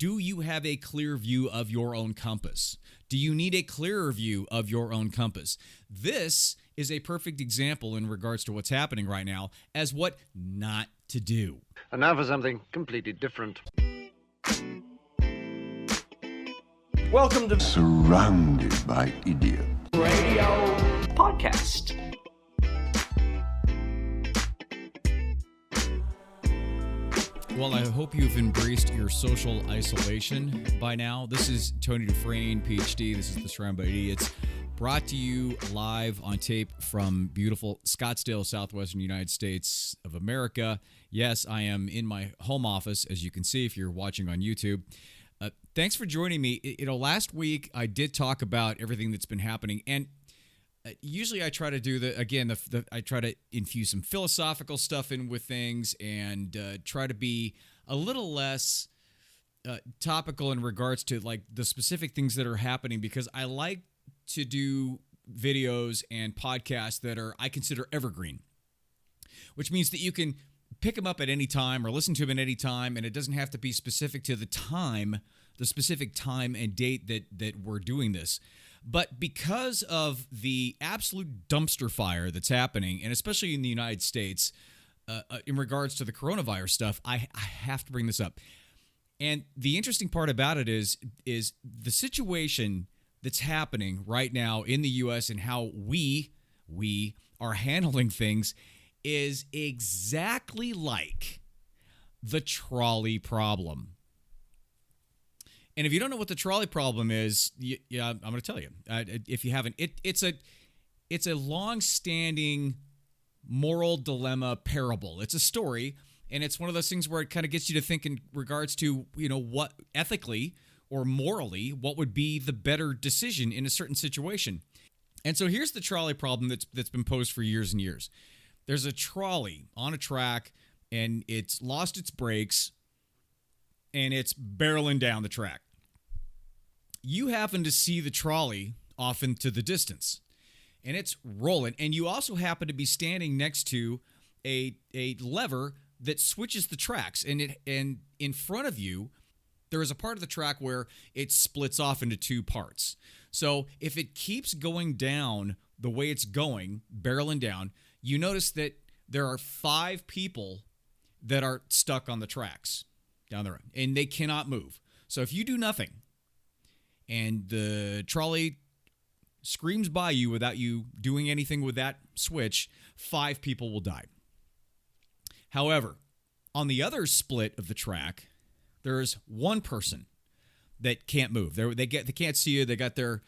Do you have a clear view of your own compass? Do you need a clearer view of your own compass? This is a perfect example in regards to what's happening right now as what not to do. And now for something completely different. Welcome to Surrounded by Idiots Radio Podcast. Well, I hope you've embraced your social isolation by now. This is Tony Dufresne, PhD. This is the Surrounded by Idiots, brought to you live on tape from beautiful Scottsdale, southwestern United States of America. Yes, I am in my home office, as you can see if you're watching on YouTube. Thanks for joining me. Last week I did talk about everything that's been happening, and usually I try to do I try to infuse some philosophical stuff in with things and try to be a little less topical in regards to like the specific things that are happening, because I like to do videos and podcasts that I consider evergreen, which means that you can pick them up at any time or listen to them at any time, and it doesn't have to be specific to the specific time and date that we're doing this. But because of the absolute dumpster fire that's happening, and especially in the United States, in regards to the coronavirus stuff, I have to bring this up. And the interesting part about it is the situation that's happening right now in the U.S. and how we are handling things is exactly like the trolley problem. And if you don't know what the trolley problem is, I'm going to tell you. If you haven't, it's a long-standing moral dilemma parable. It's a story, and it's one of those things where it kind of gets you to think in regards to, what ethically or morally, what would be the better decision in a certain situation. And so here's the trolley problem that's been posed for years and years. There's a trolley on a track, and it's lost its brakes, and it's barreling down the track. You happen to see the trolley off into the distance, and it's rolling, and you also happen to be standing next to a lever that switches the tracks, and in front of you, there is a part of the track where it splits off into two parts. So if it keeps going down the way it's going, barreling down, you notice that there are 5 people that are stuck on the tracks down the road, and they cannot move. So if you do nothing and the trolley screams by you without you doing anything with that switch, 5 people will die. However, on the other split of the track, there's one person that can't move. They can't see you. They got their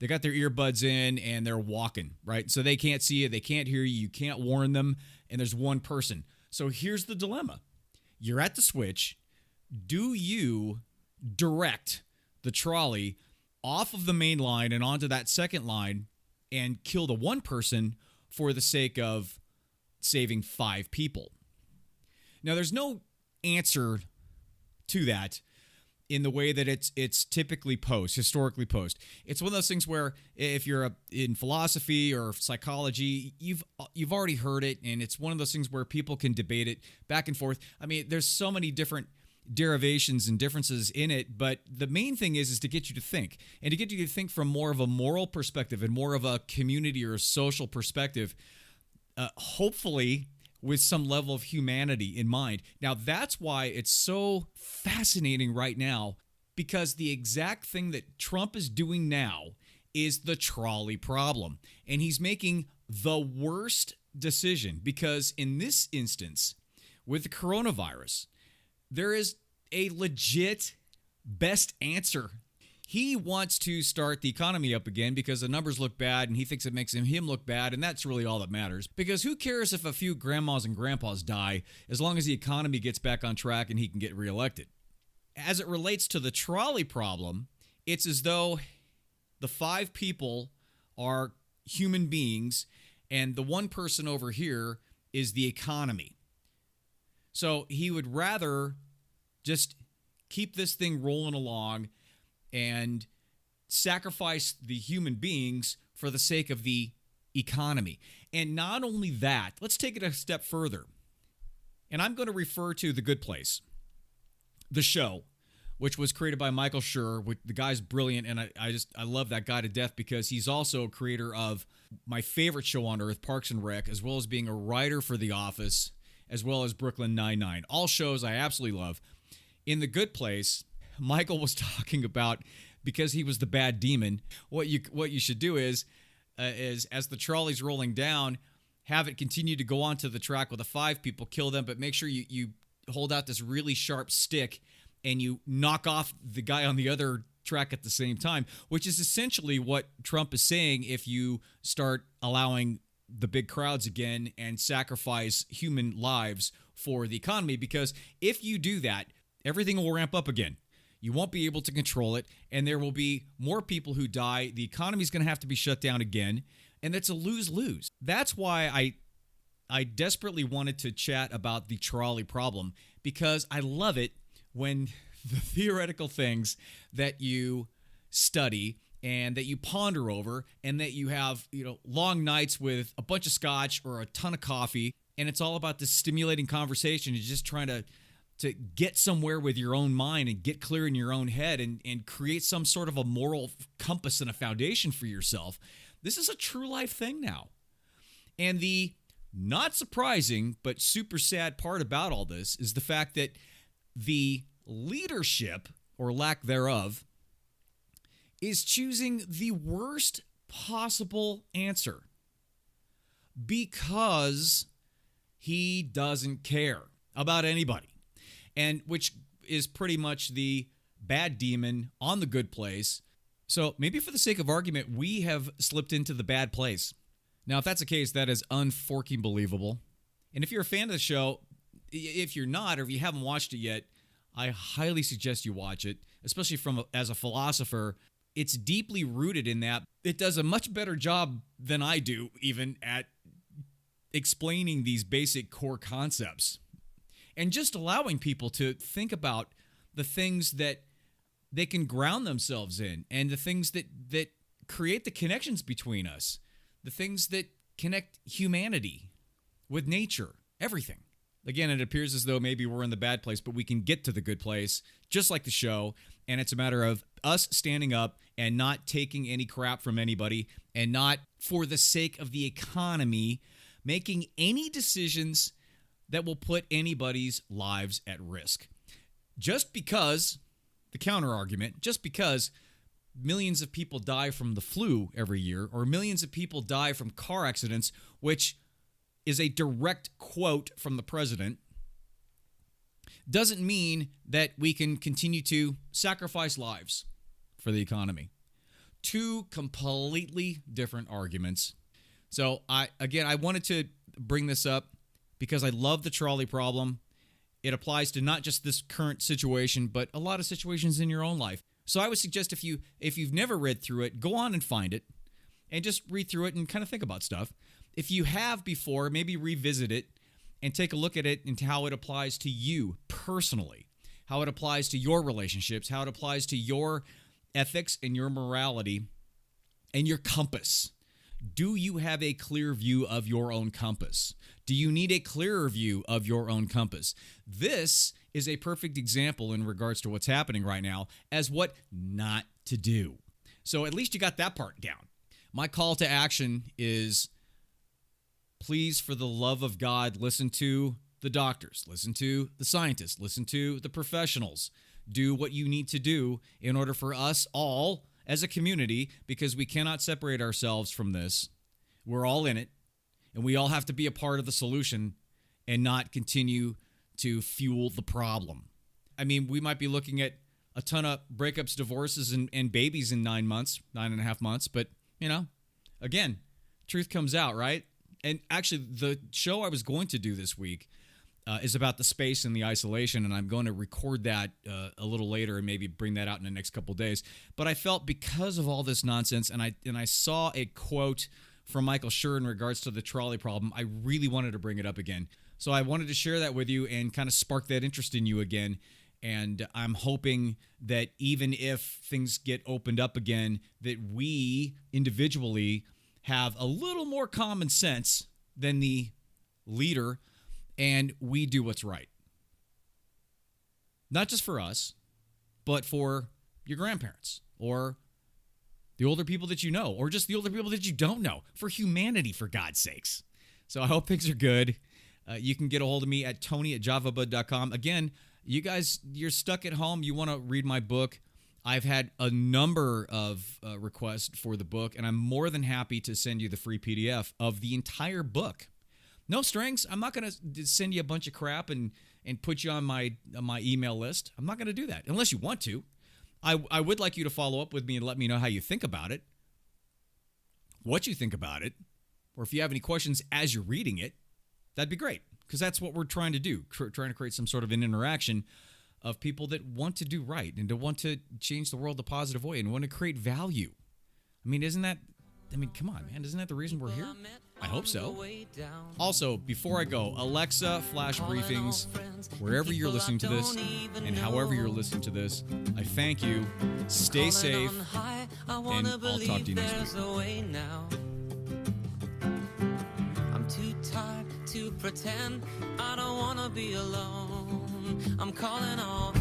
earbuds in and they're walking, right? So they can't see you, they can't hear you, you can't warn them, and there's one person. So here's the dilemma. You're at the switch. Do you direct the trolley off of the main line and onto that second line and kill the one person for the sake of saving 5 people? Now, there's no answer to that in the way that it's typically historically posed. It's one of those things where if you're in philosophy or psychology, you've already heard it, and it's one of those things where people can debate it back and forth. I mean, there's so many different derivations and differences in it, but the main thing is to get you to think, and to get you to think from more of a moral perspective and more of a community or a social perspective, hopefully with some level of humanity in mind. Now, that's why it's so fascinating right now, because the exact thing that Trump is doing now is the trolley problem. And he's making the worst decision, because in this instance, with the coronavirus, there is a legit best answer. He wants to start the economy up again because the numbers look bad, and he thinks it makes him look bad, and that's really all that matters. Because who cares if a few grandmas and grandpas die, as long as the economy gets back on track and he can get reelected? As it relates to the trolley problem, it's as though the 5 people are human beings, and the one person over here is the economy. So he would rather just keep this thing rolling along and sacrifice the human beings for the sake of the economy. And not only that, let's take it a step further. And I'm going to refer to The Good Place, the show, which was created by Michael Schur. The guy's brilliant, and I love that guy to death because he's also a creator of my favorite show on earth, Parks and Rec, as well as being a writer for The Office, as well as Brooklyn Nine-Nine. All shows I absolutely love. In The Good Place, Michael was talking about, because he was the bad demon, what you should do is as the trolley's rolling down, have it continue to go onto the track with the 5 people, kill them, but make sure you hold out this really sharp stick and you knock off the guy on the other track at the same time, which is essentially what Trump is saying if you start allowing the big crowds again and sacrifice human lives for the economy. Because if you do that, everything will ramp up again. You won't be able to control it, and there will be more people who die. The economy is going to have to be shut down again, and it's a lose-lose. That's why I desperately wanted to chat about the trolley problem, because I love it when the theoretical things that you study and that you ponder over and that you have, long nights with a bunch of scotch or a ton of coffee, and it's all about this stimulating conversation. You're just trying to get somewhere with your own mind and get clear in your own head and create some sort of a moral compass and a foundation for yourself. This is a true life thing now. And the not surprising but super sad part about all this is the fact that the leadership, or lack thereof, is choosing the worst possible answer because he doesn't care about anybody. And which is pretty much the bad demon on The Good Place. So maybe for the sake of argument, we have slipped into the bad place. Now, if that's the case, that is unforking believable. And if you're a fan of the show, if you're not, or if you haven't watched it yet, I highly suggest you watch it, especially as a philosopher. It's deeply rooted in that. It does a much better job than I do, even at explaining these basic core concepts. And just allowing people to think about the things that they can ground themselves in and the things that create the connections between us, the things that connect humanity with nature, everything. Again, it appears as though maybe we're in the bad place, but we can get to the good place, just like the show, and it's a matter of us standing up and not taking any crap from anybody and not, for the sake of the economy, making any decisions that will put anybody's lives at risk. Just because, the counter argument, just because millions of people die from the flu every year, or millions of people die from car accidents, which is a direct quote from the president, doesn't mean that we can continue to sacrifice lives for the economy. Two completely different arguments. So I wanted to bring this up because I love the trolley problem. It applies to not just this current situation, but a lot of situations in your own life. So I would suggest if you've never read through it, go on and find it and just read through it and kind of think about stuff. If you have before, maybe revisit it and take a look at it and how it applies to you personally, how it applies to your relationships, how it applies to your ethics and your morality and your compass. Do you have a clear view of your own compass? Do you need a clearer view of your own compass? This is a perfect example in regards to what's happening right now as what not to do. So at least you got that part down. My call to action is, please, for the love of God, listen to the doctors, listen to the scientists, listen to the professionals. Do what you need to do in order for us all as a community, because we cannot separate ourselves from this. We're all in it, and we all have to be a part of the solution and not continue to fuel the problem. I mean, we might be looking at a ton of breakups, divorces, and babies in 9.5 months, but, again, truth comes out, right? And actually, the show I was going to do this week is about the space and the isolation, and I'm going to record that a little later and maybe bring that out in the next couple of days. But I felt, because of all this nonsense, and I saw a quote from Michael Schur in regards to the trolley problem, I really wanted to bring it up again. So I wanted to share that with you and kind of spark that interest in you again. And I'm hoping that even if things get opened up again, that we individually have a little more common sense than the leader, and we do what's right. Not just for us, but for your grandparents or the older people that you know, or just the older people that you don't know, for humanity, for God's sakes. So I hope things are good. You can get a hold of me at tony@javabud.com. Again, you guys, you're stuck at home. You want to read my book. I've had a number of requests for the book, and I'm more than happy to send you the free PDF of the entire book. No strings. I'm not going to send you a bunch of crap and put you on my email list. I'm not going to do that unless you want to. I would like you to follow up with me and let me know how you think about it, what you think about it, or if you have any questions as you're reading it, that'd be great, because that's what we're trying to do, trying to create some sort of an interaction of people that want to do right and to want to change the world a positive way and want to create value. I mean, come on, man. Isn't that the reason we're here? I hope so. Also, before I go, Alexa, flash briefings, wherever you're listening to this and however you're listening to this, I thank you. Stay safe, and I'll talk to you next week. I'm too tired to pretend I don't want to be alone. I'm calling all